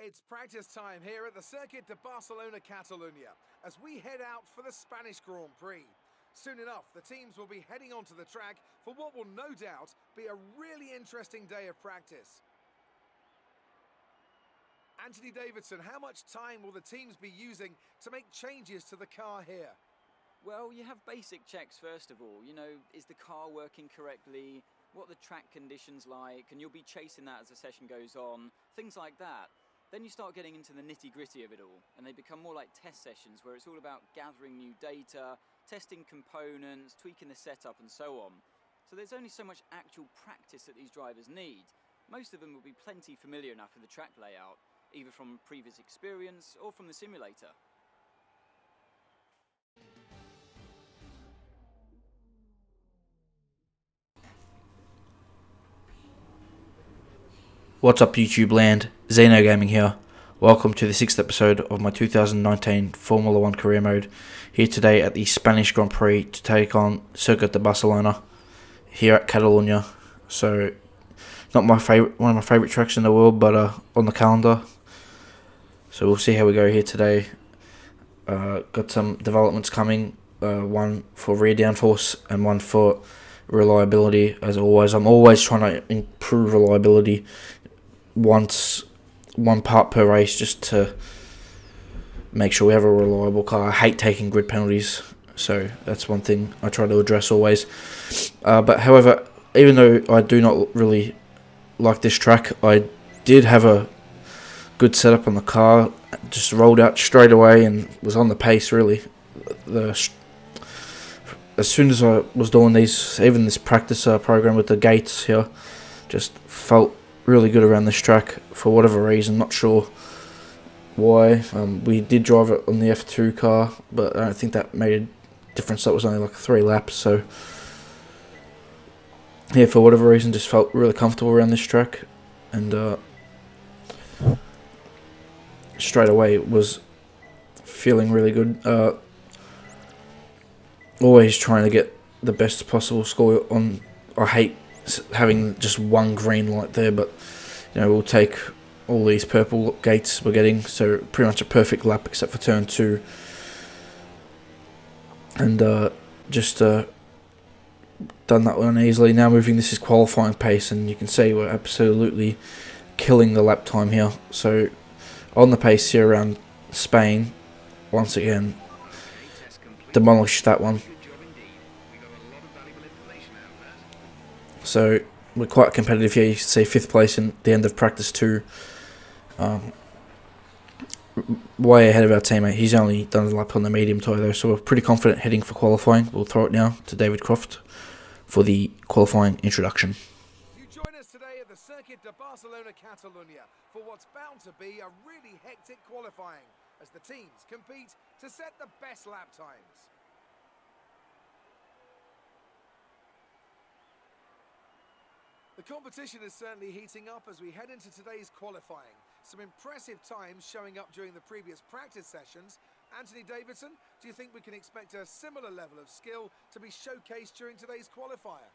It's practice time here at the Circuit de Barcelona, Catalunya, as we head out for the Spanish Grand Prix. Soon enough, the teams will be heading onto the track for what will no doubt be a really interesting day of practice. Anthony Davidson, how much time will the teams be using to make changes to the car here? Well, you have basic checks first of all. You know, is the car working correctly? What are the track conditions like? And you'll be chasing that as the session goes on. Things like that. Then you start getting into the nitty-gritty of it all, and they become more like test sessions where it's all about gathering new data, testing components, tweaking the setup and so on. So there's only so much actual practice that these drivers need. Most of them will be plenty familiar enough with the track layout, either from previous experience or from the simulator. What's up YouTube land, Xeno Gaming here. Welcome to the 6th episode of my 2019 Formula 1 career mode. Here today at the Spanish Grand Prix to take on Circuit de Barcelona here at Catalunya. So, not my favorite, one of my favourite tracks in the world, but on the calendar. So we'll see how we go here today. Got some developments coming, one for rear downforce and one for reliability. As always, I'm always trying to improve reliability. One part per race just to make sure we have a reliable car. I hate taking grid penalties, so that's one thing I try to address always. But however, even though I do not really like this track, I did have a good setup on the car. Just rolled out straight away and was on the pace really. As soon as I was doing these, even this practice program with the gates here, just felt really good around this track for whatever reason. Not sure why. We did drive it on the F2 car, but I don't think that made a difference. That was only like 3 laps, so yeah, for whatever reason, just felt really comfortable around this track, and straight away was feeling really good. Always trying to get the best possible score on. I hate having just one green light there, but you know, we'll take all these purple gates we're getting, so pretty much a perfect lap except for turn 2, and just done that one easily. Now moving, this is qualifying pace, and you can see we're absolutely killing the lap time here. So on the pace here around Spain, once again demolished that one. So we're quite competitive here. You can see 5th place in the end of practice 2. Way ahead of our teammate. He's only done a lap on the medium tyre though, so we're pretty confident heading for qualifying. We'll throw it now to David Croft for the qualifying introduction. You join us today at the Circuit de Barcelona, Catalunya for what's bound to be a really hectic qualifying as the teams compete to set the best lap times. The competition is certainly heating up as we head into today's qualifying. Some impressive times showing up during the previous practice sessions. Anthony Davidson, do you think we can expect a similar level of skill to be showcased during today's qualifier?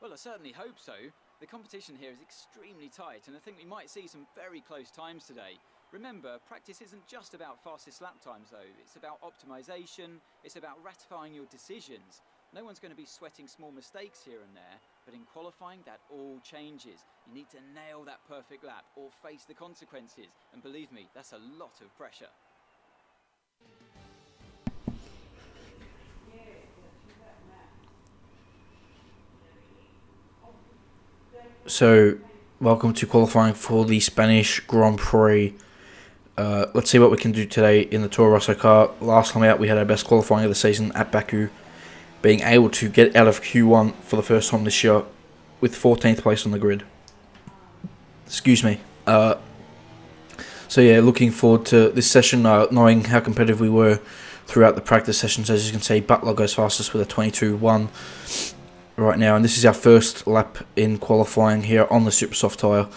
Well, I certainly hope so. The competition here is extremely tight, and I think we might see some very close times today. Remember, practice isn't just about fastest lap times though. It's about optimization, it's about ratifying your decisions. No one's going to be sweating small mistakes here and there, but in qualifying that all changes. You need to nail that perfect lap or face the consequences, and believe me, that's a lot of pressure. So welcome to qualifying for the Spanish Grand Prix. Let's see what we can do today in the Toro Rosso car. Last time out we had our best qualifying of the season at Baku, being able to get out of Q1 for the first time this year with 14th place on the grid. Excuse me. So yeah, looking forward to this session, knowing how competitive we were throughout the practice sessions. As you can see, Butler goes fastest with a 22.1 right now, and this is our first lap in qualifying here on the super soft tyre.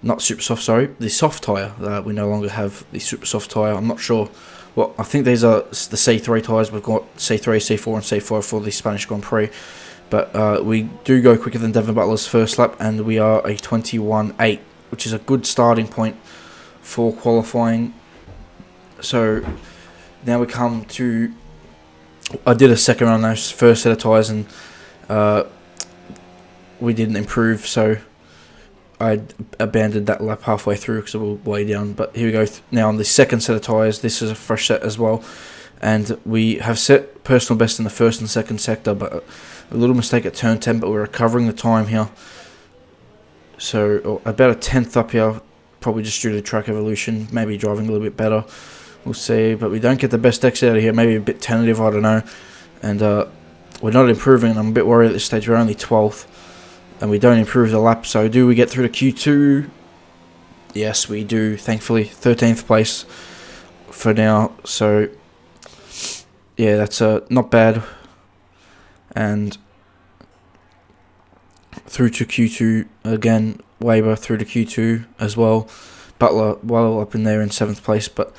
Not super soft, sorry, the soft tyre. We no longer have the super soft tyre. I'm not sure. Well, I think these are the C3 tyres. We've got C3, C4 and C5 for the Spanish Grand Prix. But we do go quicker than Devin Butler's first lap, and we are a 21.8, which is a good starting point for qualifying. So now we come to, I did a second run those first set of tyres, and we didn't improve, so I abandoned that lap halfway through because we were way down. But here we go now on the second set of tyres. This is a fresh set as well, and we have set personal best in the first and second sector, but a little mistake at turn 10, but we're recovering the time here. So about a tenth up here, probably just due to track evolution, maybe driving a little bit better. We'll see, but we don't get the best exit out of here. Maybe a bit tentative, I don't know. And we're not improving, and I'm a bit worried at this stage. We're only 12th, and we don't improve the lap. So do we get through to Q2? Yes, we do, thankfully. 13th place for now. So, yeah, that's not bad. And through to Q2 again. Weber through to Q2 as well. Butler well up in there in 7th place, but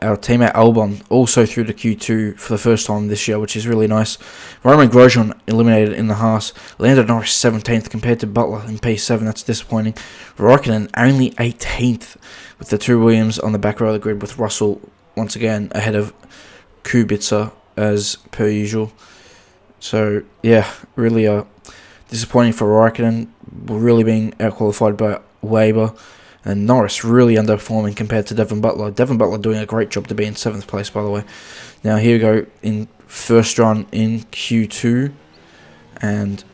our teammate Albon also through to Q2 for the first time this year, which is really nice. Roman Grosjean eliminated in the Haas. Lando Norris 17th compared to Butler in P7. That's disappointing. Raikkonen only 18th with the two Williams on the back row of the grid, with Russell once again ahead of Kubica as per usual. So yeah, really disappointing for Raikkonen. We're really being outqualified by Weber. And Norris really underperforming compared to Devon Butler. Devon Butler doing a great job to be in 7th place, by the way. Now here we go in first run in Q2. And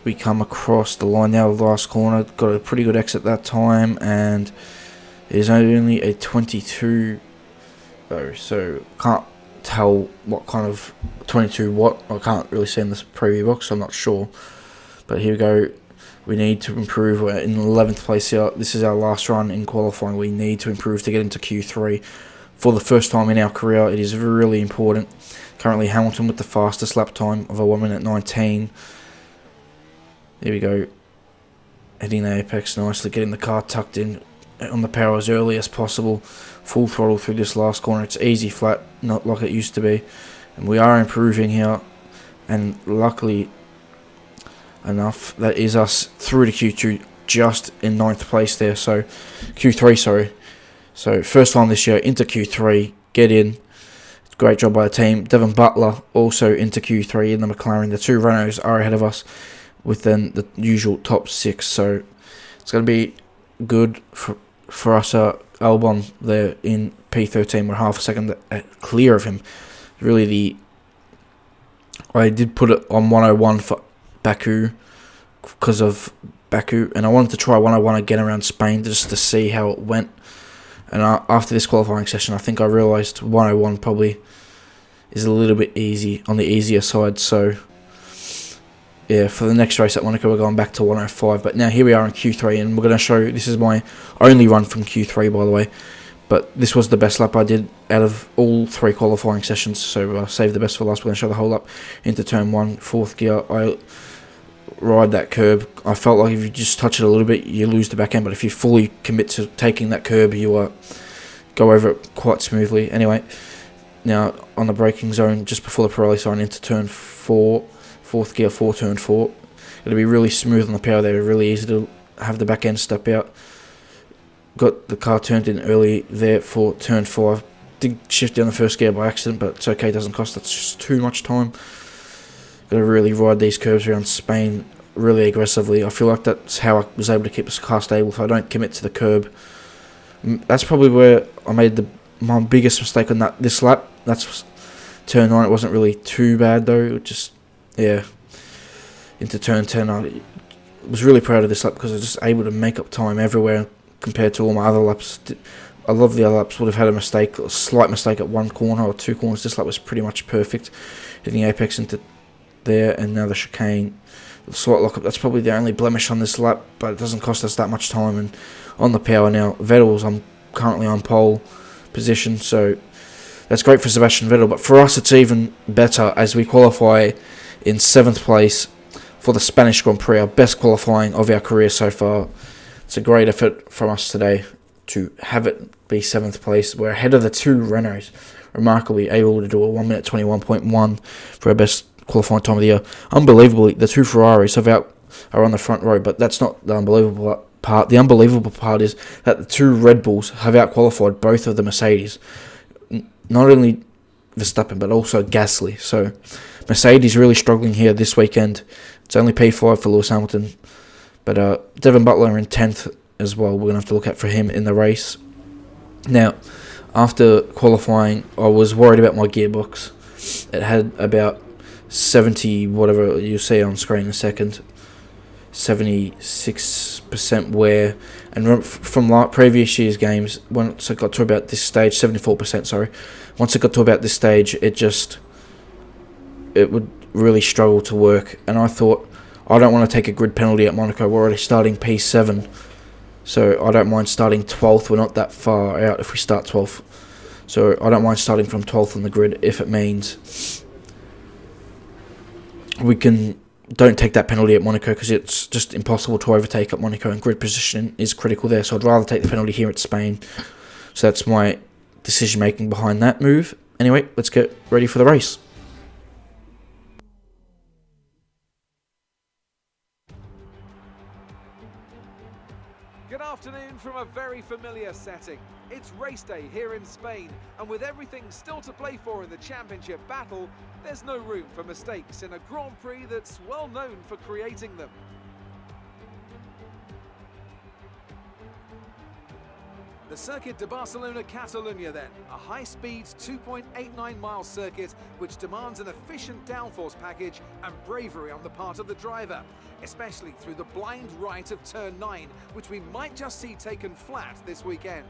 we come across the line now, the last corner. Got a pretty good exit that time. And it is only a 22 though. So can't tell what kind of 22 what. I can't really see in this preview box, so I'm not sure. But here we go. We need to improve. We're in 11th place here. This is our last run in qualifying. We need to improve to get into Q3 for the first time in our career. It is really important. Currently Hamilton with the fastest lap time of a 1 minute 19. Here we go. Heading the apex nicely, getting the car tucked in on the power as early as possible. Full throttle through this last corner. It's easy flat, not like it used to be. And we are improving here. And luckily enough, that is us through to Q2, just in 9th place there. So Q3, sorry. So first time this year into Q3, get in. Great job by the team. Devon Butler also into Q3 in the McLaren. The two Renaults are ahead of us within the usual top 6. So it's going to be good for us. Albon there in P13. We're half a second clear of him. Really, I did put it on 101 for Baku because of Baku, and I wanted to try 101 again around Spain just to see how it went. And after this qualifying session, I think I realised 101 probably is a little bit easy, on the easier side. So yeah, for the next race at Monaco, we're going back to 105. But now here we are in Q3, and we're going to show, this is my only run from Q3, by the way. But this was the best lap I did out of all 3 qualifying sessions. So save the best for last. We're going to show the whole lap into turn 1, 4th gear. I ride that curb. I felt like if you just touch it a little bit, you lose the back end. But if you fully commit to taking that curb, you go over it quite smoothly. Anyway, now on the braking zone, just before the Pirelli sign, into turn 4, 4th gear, turn 4. It'll be really smooth on the power there. Really easy to have the back end step out. Got the car turned in early there for turn 5. Did shift down the first gear by accident, but it's okay, it doesn't cost us just too much time. Got to really ride these curves around Spain really aggressively. I feel like that's how I was able to keep the car stable if I don't commit to the curb. That's probably where I made my biggest mistake on this lap. That's turn 9. It wasn't really too bad though. Just, yeah, into turn 10. I was really proud of this lap because I was just able to make up time everywhere compared to all my other laps. I love the other laps. Would have had a slight mistake at 1 corner or 2 corners. This lap was pretty much perfect. Hitting apex into there, and now the chicane. The slight lockup, that's probably the only blemish on this lap, but it doesn't cost us that much time. And on the power now, Vettel's currently on pole position, so that's great for Sebastian Vettel. But for us, it's even better as we qualify in 7th place for the Spanish Grand Prix, our best qualifying of our career so far. It's a great effort from us today to have it be 7th place. We're ahead of the 2 Renaults, remarkably able to do a 1 minute 21.1 for our best qualifying time of the year. Unbelievably, the 2 Ferraris are on the front row, but that's not the unbelievable part. The unbelievable part is that the two Red Bulls have out-qualified both of the Mercedes. Not only Verstappen, but also Gasly. So Mercedes really struggling here this weekend. It's only P5 for Lewis Hamilton. But Devin Butler in 10th as well. We're going to have to look out for him in the race. Now, after qualifying, I was worried about my gearbox. It had about 70, whatever you'll see on screen in a second, 76% wear. And from previous year's games, once it got to about this stage, 74%, sorry. Once it got to about this stage, it would really struggle to work. And I thought, I don't want to take a grid penalty at Monaco. We're already starting P7. So I don't mind starting 12th. We're not that far out if we start 12th. So I don't mind starting from 12th on the grid if it means we don't take that penalty at Monaco, because it's just impossible to overtake at Monaco, and grid position is critical there. So I'd rather take the penalty here at Spain. So that's my decision making behind that move. Anyway, let's get ready for the race. Good afternoon from a very familiar setting. It's race day here in Spain, and with everything still to play for in the championship battle, there's no room for mistakes in a Grand Prix that's well known for creating them. The Circuit de Barcelona-Catalunya then, a high-speed 2.89-mile circuit which demands an efficient downforce package and bravery on the part of the driver, especially through the blind right of turn 9, which we might just see taken flat this weekend.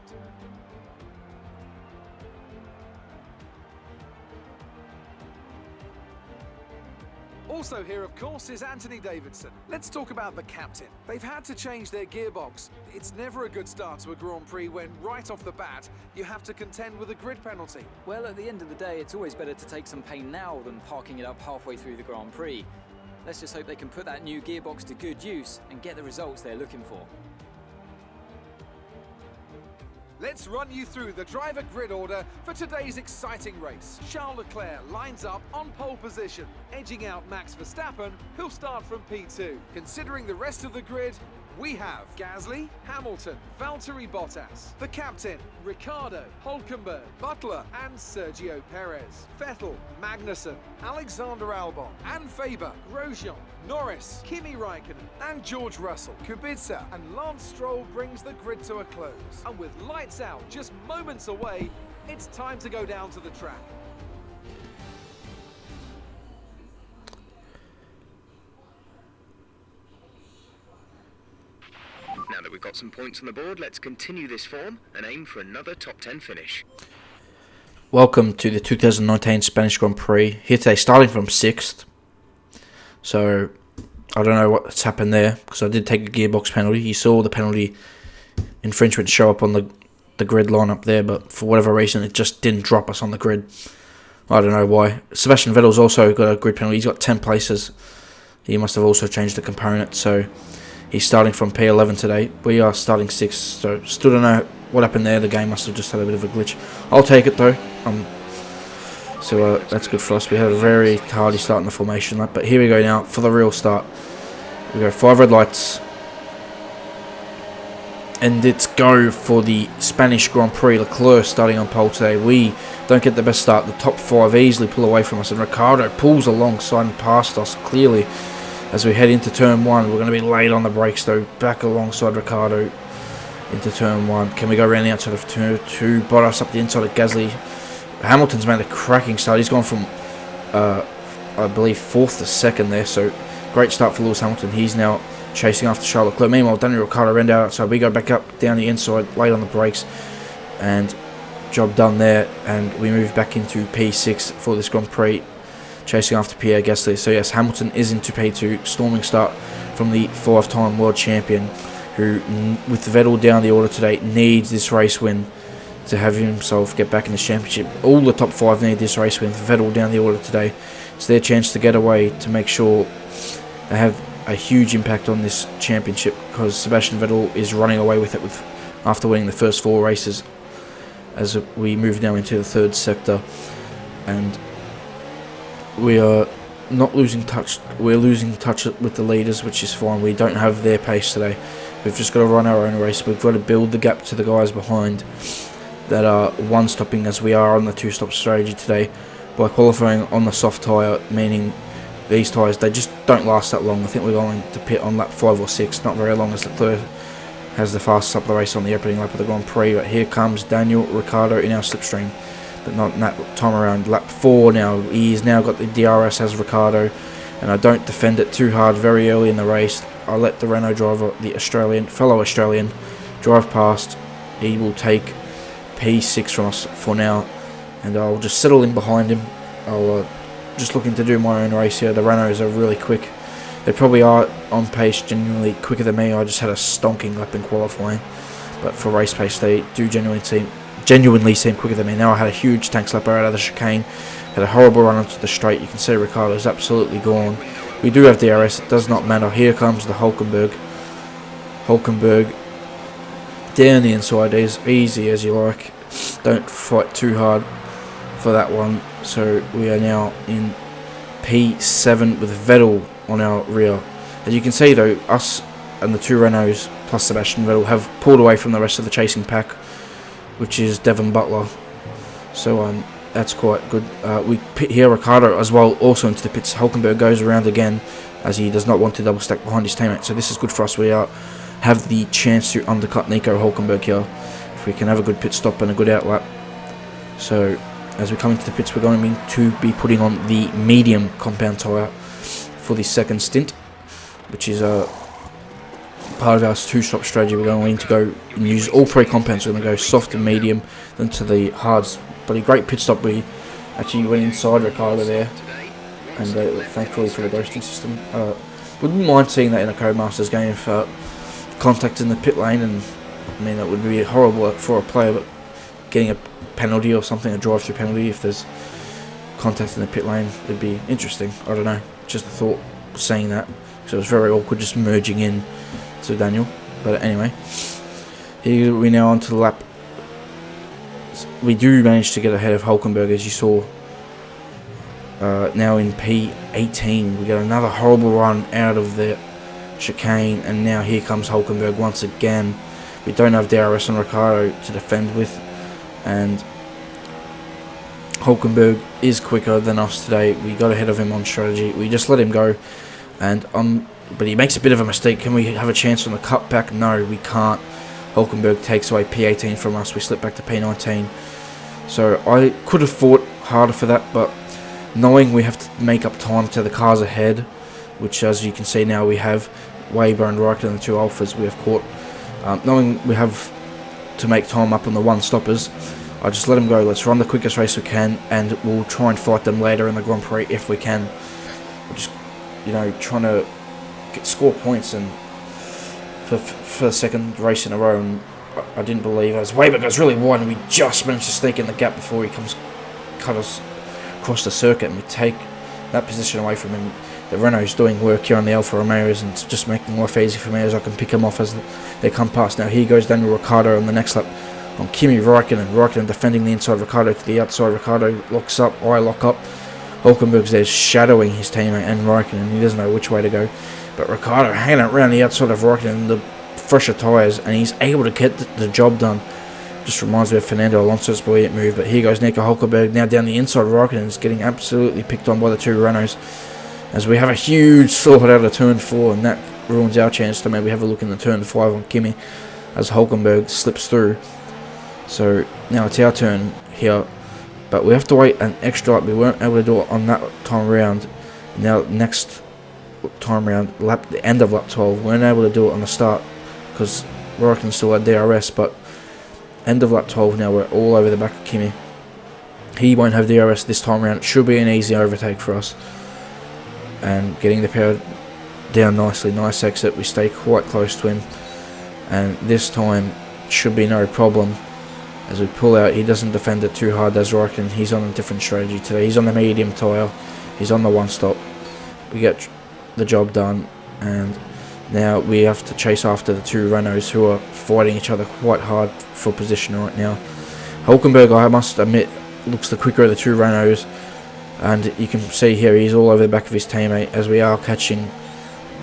Also here, of course, is Anthony Davidson. Let's talk about the captain. They've had to change their gearbox. It's never a good start to a Grand Prix when, right off the bat, you have to contend with a grid penalty. Well, at the end of the day, it's always better to take some pain now than parking it up halfway through the Grand Prix. Let's just hope they can put that new gearbox to good use and get the results they're looking for. Let's run you through the driver grid order for today's exciting race. Charles Leclerc lines up on pole position, edging out Max Verstappen, who'll start from P2. Considering the rest of the grid, we have Gasly, Hamilton, Valtteri Bottas, the captain, Ricciardo, Hülkenberg, Butler and Sergio Perez, Vettel, Magnussen, Alexander Albon and Faber, Grosjean, Norris, Kimi Raikkonen and George Russell. Kubica and Lance Stroll brings the grid to a close. And with lights out just moments away, it's time to go down to the track. Now that we've got some points on the board, let's continue this form and aim for another top 10 finish. Welcome to the 2019 Spanish Grand Prix. Here today, starting from 6th. So, I don't know what's happened there, because I did take a gearbox penalty. You saw the penalty infringement show up on the grid line up there, but for whatever reason, it just didn't drop us on the grid. I don't know why. Sebastian Vettel's also got a grid penalty. He's got 10 places. He must have also changed the component, so he's starting from P11 today. We are starting 6th, so still don't know what happened there. The game must have just had a bit of a glitch. I'll take it though. So that's good for us. We had a very tardy start in the formation lap, but here we go now for the real start. We go 5 red lights. And it's go for the Spanish Grand Prix. Leclerc starting on pole today. We don't get the best start. The top 5 easily pull away from us, and Ricciardo pulls alongside and past us clearly. As we head into turn 1, we're going to be late on the brakes though. Back alongside Ricciardo into turn 1. Can we go around the outside of turn 2? Bottas up the inside of Gasly. Hamilton's made a cracking start. He's gone from, I believe, 4th to 2nd there. So great start for Lewis Hamilton. He's now chasing after Charles Leclerc. Meanwhile, Daniel Ricciardo ran out outside. We go back up down the inside, late on the brakes. And job done there. And we move back into P6 for this Grand Prix, chasing after Pierre Gasly. So yes, Hamilton is into P2. Storming start from the 5-time world champion, who, with Vettel down the order today, needs this race win to have himself get back in the championship. All the top 5 need this race win. Vettel down the order today. It's their chance to get away, to make sure they have a huge impact on this championship, because Sebastian Vettel is running away with it after winning the first 4 races, as we move now into the 3rd sector. And we are not losing touch. We're losing touch with the leaders, which is fine. We don't have their pace today. We've just got to run our own race. We've got to build the gap to the guys behind that are one-stopping, as we are on the two-stop strategy today, by qualifying on the soft tyre, meaning these tyres, they just don't last that long. I think we're going to pit on lap 5 or 6, not very long, as Leclerc has the fastest up the race on the opening lap of the Grand Prix. But here comes Daniel Ricciardo in our slipstream, but not in that time around. Lap 4 now, he's now got the DRS as Ricciardo, and I don't defend it too hard very early in the race. I let the Renault driver, the fellow Australian, drive past. He will take P6 from us for now, and I'll just settle in behind him. I'll just looking to do my own race here. The Renaults are really quick. They probably are on pace, genuinely quicker than me. I just had a stonking lap in qualifying, but for race pace they do genuinely seem quicker than me. Now I had a huge tank slapper out of the chicane, had a horrible run onto the straight. You can see Ricciardo's absolutely gone. We do have DRS, it does not matter. Here comes the Hulkenberg down the inside, as easy as you like. Don't fight too hard for that one. So we are now in P7 with Vettel on our rear. As you can see though, us and the two Renaults plus Sebastian Vettel have pulled away from the rest of the chasing pack, which is Devon Butler. So that's quite good. We pit here Ricciardo as well, also into the pits. Hulkenberg goes around again, as he does not want to double stack behind his teammate. So this is good for us. We have the chance to undercut Nico Hulkenberg here, if we can have a good pit stop and a good outlap. So as we come into the pits, we're going to be putting on the medium compound tyre for the second stint, which is part of our two-stop strategy. We're going to go and use all three compounds. We're going to go soft and medium, then to the hards. But a great pit stop. We actually went inside Ricciardo there, and thankfully for the ghosting system. Wouldn't mind seeing that in a Codemasters game for contact in the pit lane, and I mean that would be horrible for a player, but getting a penalty or something, a drive-through penalty if there's contact in the pit lane, would be interesting. I don't know, just a thought saying that, because it was very awkward just merging in to Daniel. But anyway, here we now on to the lap. We do manage to get ahead of Hulkenberg, as you saw. Now in P18, we got another horrible run out of the chicane, and now here comes Hulkenberg once again. We don't have DRS on Ricciardo to defend with, and Hulkenberg is quicker than us today. We got ahead of him on strategy. We just let him go, and but he makes a bit of a mistake. Can we have a chance on the cutback? No, we can't. Hulkenberg takes away P18 from us. We slip back to P19. So I could have fought harder for that, but knowing we have to make up time to the cars ahead, which as you can see now we have Weber and Raikkonen, the two Alphas we have caught. Knowing we have to make time up on the one stoppers, I just let them go. Let's run the quickest race we can, and we'll try and fight them later in the Grand Prix if we can. We're just, trying to score points, and for the second race in a row, and I didn't believe as Weber goes really wide, and we just managed to sneak in the gap before he cut us across the circuit, and we take that position away from him. The Renault's doing work here on the Alfa Romeos, and it's just making life easy for me as I can pick him off as they come past. Now here goes Daniel Ricciardo on the next lap on Kimi Raikkonen defending the inside, Ricciardo to the outside. Ricciardo locks up, I lock up. Hulkenberg's there shadowing his teammate and Raikkonen. He doesn't know which way to go, but Ricciardo hanging around the outside of Raikkonen, the fresher tyres, and he's able to get the job done. Just reminds me of Fernando Alonso's brilliant move. But here goes Nico Hulkenberg now down the inside. Raikkonen is getting absolutely picked on by the two Renaults, as we have a huge slot out of turn 4, and that ruins our chance to maybe have a look in the turn 5 on Kimi as Hulkenberg slips through. So now it's our turn here, but we have to wait an extra lap. We weren't able to do it on that time around. Now next time around, the end of lap 12, we weren't able to do it on the start because Raikkonen still had DRS, but end of lap 12 now, we're all over the back of Kimi. He won't have DRS this time around. It should be an easy overtake for us. And getting the power down nicely, nice exit. We stay quite close to him, and this time should be no problem. As we pull out, he doesn't defend it too hard, does Raikkonen. He's on a different strategy today. He's on the medium tyre. He's on the one stop. We get the job done, and now we have to chase after the two Renaults who are fighting each other quite hard for position right now. Hulkenberg, I must admit, looks the quicker of the two Renaults, and you can see here he's all over the back of his teammate as we are catching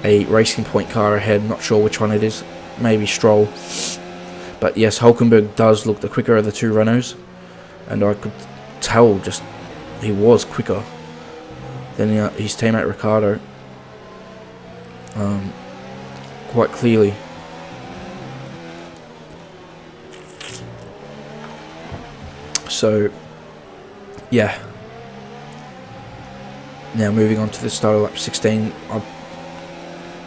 a Racing Point car ahead. Not sure which one it is. maybe Stroll. But yes, Hulkenberg does look the quicker of the two Renaults, and I could tell just he was quicker than his teammate Ricciardo, quite clearly. So yeah, now moving on to the start of lap 16.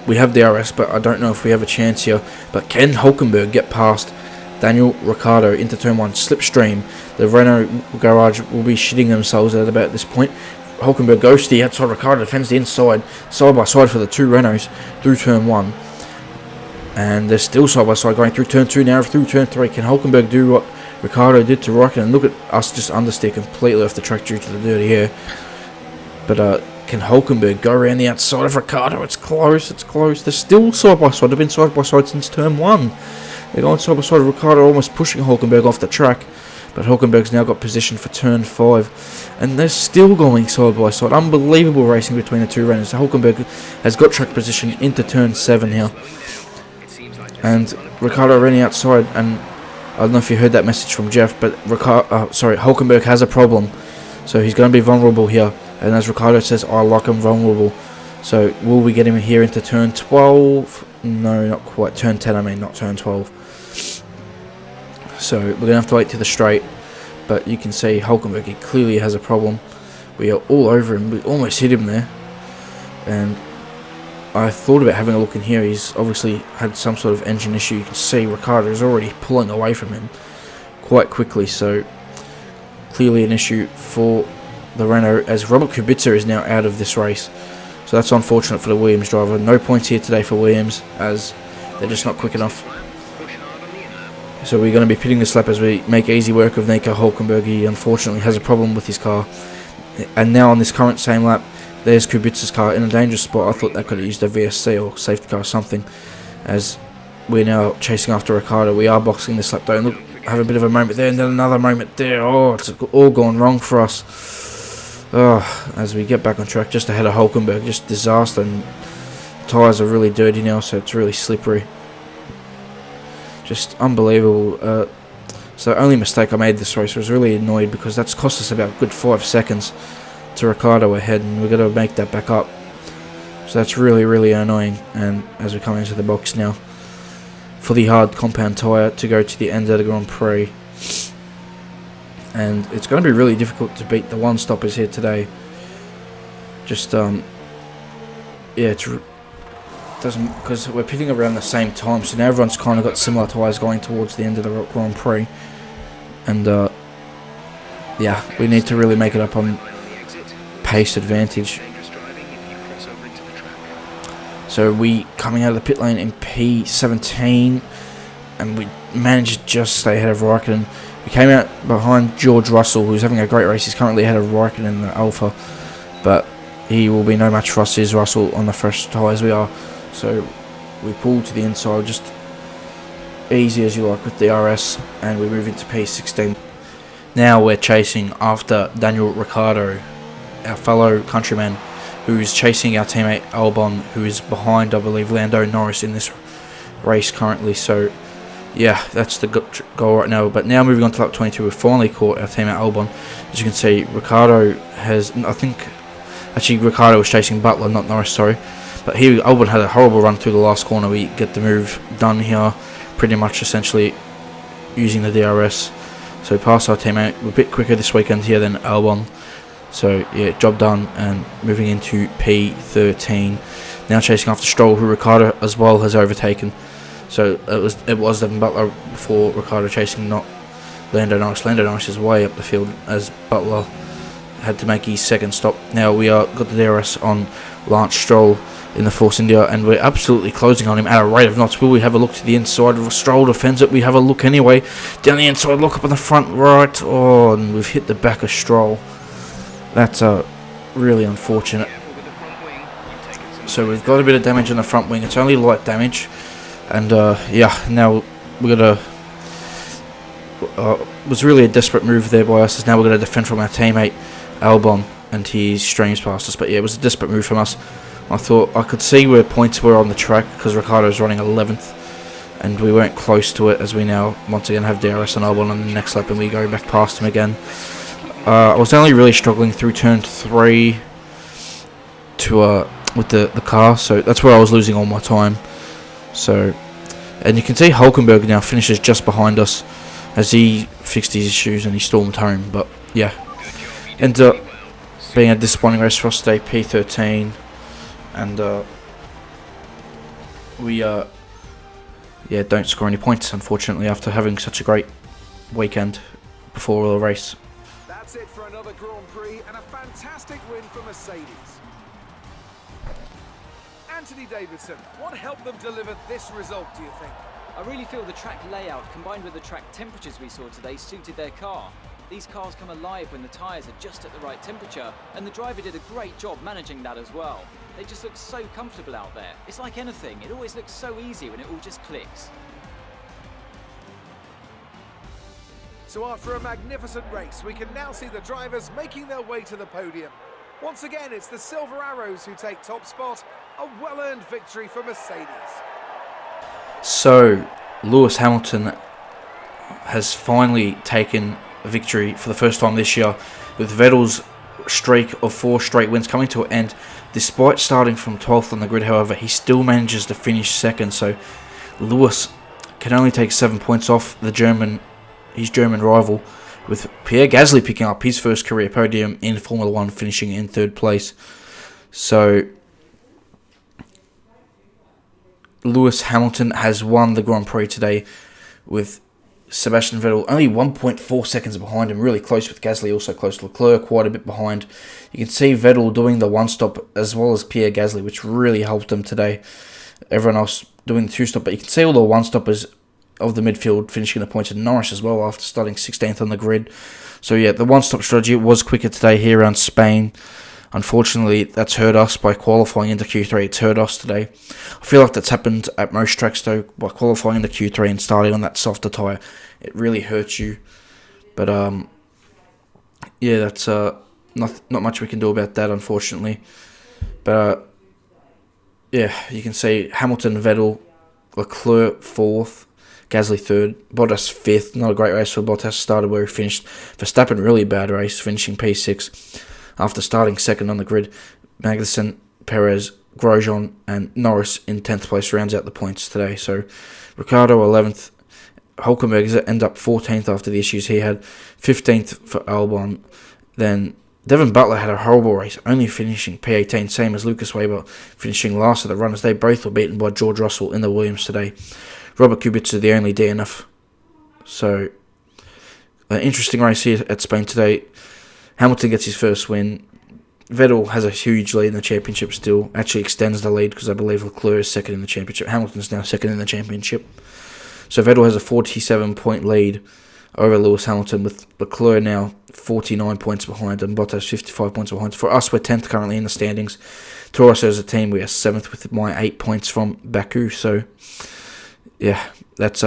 We have DRS, but I don't know if we have a chance here. But can Hulkenberg get past Daniel Ricciardo into turn 1 slipstream? The Renault garage will be shitting themselves at about this point. Hulkenberg goes to the outside, Ricciardo defends the inside, side by side for the two Renaults through turn 1. And they're still side by side going through turn 2 now, through turn 3. Can Hulkenberg do what Ricciardo did to Raikkonen? Look at us just understeer completely off the track due to the dirty air. But can Hulkenberg go around the outside of Ricciardo? It's close, it's close. They're still side by side. They've been side by side since turn 1. They're going side by side. Ricciardo almost pushing Hulkenberg off the track. But Hulkenberg's now got position for turn 5. And they're still going side by side. Unbelievable racing between the two runners. Hulkenberg has got track position into turn 7 here. And Ricciardo running outside. And I don't know if you heard that message from Jeff, but Hulkenberg has a problem. So he's going to be vulnerable here. And as Ricciardo says, I like him vulnerable. So will we get him here into turn 12? No, not quite. Turn 10, I mean, not turn 12. So we're going to have to wait to the straight. But you can see Hulkenberg, he clearly has a problem. We are all over him. We almost hit him there. And I thought about having a look in here. He's obviously had some sort of engine issue. You can see Ricciardo is already pulling away from him quite quickly. So clearly an issue for the Renault, as Robert Kubica is now out of this race. So that's unfortunate for the Williams driver. No points here today for Williams, as they're just not quick enough. So we're going to be pitting this lap as we make easy work of Nico Hulkenberg. He unfortunately has a problem with his car. And now on this current same lap, there's Kubica's car in a dangerous spot. I thought that could have used a VSC or safety car or something, as we're now chasing after Ricciardo. We are boxing this lap though. And look, have a bit of a moment there and then another moment there. Oh, it's all gone wrong for us. As we get back on track, just ahead of Hulkenberg, just disaster, and tyres are really dirty now, so it's really slippery. Just unbelievable. So the only mistake I made this race, was really annoyed because that's cost us about a good 5 seconds to Ricciardo ahead, and we're going to make that back up. So that's really, really annoying. And as we come into the box now, for the hard compound tyre to go to the end of the Grand Prix. And it's going to be really difficult to beat the one-stoppers here today. Just, yeah, it doesn't, because we're pitting around the same time, so now everyone's kind of got similar tyres going towards the end of the Grand Prix. And, yeah, we need to really make it up on pace advantage. So we coming out of the pit lane in P17, and we managed to just stay ahead of Raikkonen. We came out behind George Russell, who's having a great race. He's currently ahead of Raikkonen in the Alpha, but he will be no match for us. Is Russell on the fresh tyres we are. So we pull to the inside, just easy as you like with DRS, and we move into P16. Now we're chasing after Daniel Ricciardo, our fellow countryman, who is chasing our teammate Albon, who is behind, I believe, Lando Norris in this race currently. So yeah, that's the goal right now. But now moving on to lap 22, we've finally caught our teammate Albon. As you can see, Ricciardo has, I think, actually Ricciardo was chasing Butler, not Norris, sorry. But here, Albon had a horrible run through the last corner. We get the move done here, pretty much essentially using the DRS. So we pass our teammate. We're a bit quicker this weekend here than Albon. So yeah, job done, and moving into P13. Now chasing after Stroll, who Ricciardo as well has overtaken. So it was Devin Butler before Ricciardo chasing, not Lando Norris. Lando Norris is way up the field, as Butler had to make his second stop. Now we got the DRS on Lance Stroll in the Force India, and we're absolutely closing on him at a rate of knots. Will we have a look to the inside? Stroll defends it. We have a look anyway. Down the inside, look up on the front right. Oh, and we've hit the back of Stroll. That's really unfortunate. So we've got a bit of damage on the front wing. It's only light damage. And yeah, now we're going to... was really a desperate move there by us, as now we're going to defend from our teammate Albon, and he streams past us. But yeah, it was a desperate move from us. I thought I could see where points were on the track, because Ricciardo's running 11th, and we weren't close to it, as we now once again have DRS and Albon on the next lap, and we go back past him again. I was only really struggling through turn 3 to with the car, so that's where I was losing all my time. So, and you can see Hulkenberg now finishes just behind us as he fixed his issues and he stormed home. But yeah, ended up being a disappointing race for us today, P13, and we yeah, don't score any points, unfortunately, after having such a great weekend before the race. That's it for another Grand Prix and a fantastic win for Mercedes. Anthony Davidson, what helped them deliver this result, do you think? I really feel the track layout combined with the track temperatures we saw today suited their car. These cars come alive when the tyres are just at the right temperature, and the driver did a great job managing that as well. They just look so comfortable out there. It's like anything, it always looks so easy when it all just clicks. So after a magnificent race, we can now see the drivers making their way to the podium. Once again, it's the Silver Arrows who take top spot, a well-earned victory for Mercedes. So, Lewis Hamilton has finally taken a victory for the first time this year, with Vettel's streak of 4 straight wins coming to an end. Despite starting from 12th on the grid, however, he still manages to finish second, so Lewis can only take 7 points off his German rival, with Pierre Gasly picking up his first career podium in Formula 1, finishing in 3rd place. So Lewis Hamilton has won the Grand Prix today, with Sebastian Vettel only 1.4 seconds behind him, really close with Gasly, also close to Leclerc, quite a bit behind. You can see Vettel doing the one-stop as well as Pierre Gasly, which really helped him today. Everyone else doing the 2-stop, but you can see all the one-stoppers of the midfield finishing the points, and Norris as well after starting 16th on the grid. So yeah, the one-stop strategy was quicker today here around Spain. Unfortunately, that's hurt us by qualifying into Q3. It's hurt us today. I feel like that's happened at most tracks though, by qualifying into Q3 and starting on that softer tyre. It really hurts you. But yeah, that's not much we can do about that, unfortunately. But yeah, you can see Hamilton, Vettel, Leclerc 4th, Gasly 3rd, Bottas 5th. Not a great race for Bottas. Started where he finished. Verstappen, really bad race, finishing P6 after starting 2nd on the grid. Magnussen, Perez, Grosjean and Norris in 10th place rounds out the points today. So Ricciardo 11th, Hulkenberg end up 14th after the issues he had, 15th for Albon. Then Devon Butler had a horrible race, only finishing P18, same as Lucas Weber, finishing last of the runners. They both were beaten by George Russell in the Williams today. Robert Kubica the only DNF. So an interesting race here at Spain today. Hamilton gets his first win. Vettel has a huge lead in the championship still. Actually extends the lead because I believe Leclerc is 2nd in the championship. Hamilton's now 2nd in the championship. So Vettel has a 47-point lead over Lewis Hamilton, with Leclerc now 49 points behind and Bottas 55 points behind. For us, we're 10th currently in the standings. To us as a team, we are 7th with my 8 points from Baku. So yeah, that's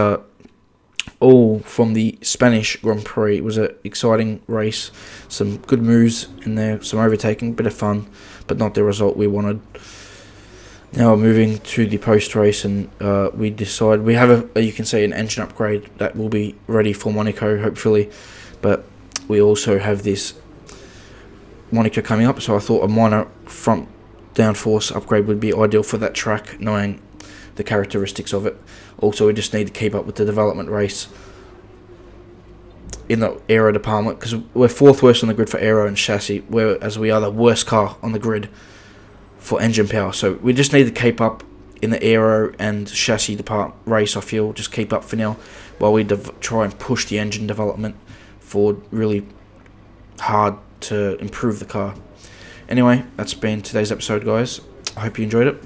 all from the Spanish Grand Prix. It was an exciting race, some good moves in there, some overtaking, bit of fun, but not the result we wanted. Now we're moving to the post-race, and we decide we have you can see an engine upgrade that will be ready for Monaco hopefully, but we also have this Monaco coming up, so I thought a minor front downforce upgrade would be ideal for that track, knowing the characteristics of it. Also, we just need to keep up with the development race in the aero department, because we're 4th worst on the grid for aero and chassis, whereas we are the worst car on the grid for engine power. So we just need to keep up in the aero and chassis department race, I feel. Just keep up for now while we try and push the engine development forward really hard to improve the car. Anyway, that's been today's episode, guys. I hope you enjoyed it.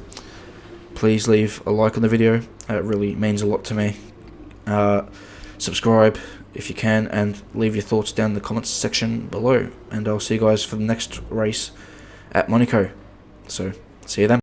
Please leave a like on the video. It really means a lot to me. Subscribe if you can, and leave your thoughts down in the comments section below. And I'll see you guys for the next race at Monaco. So, see you then.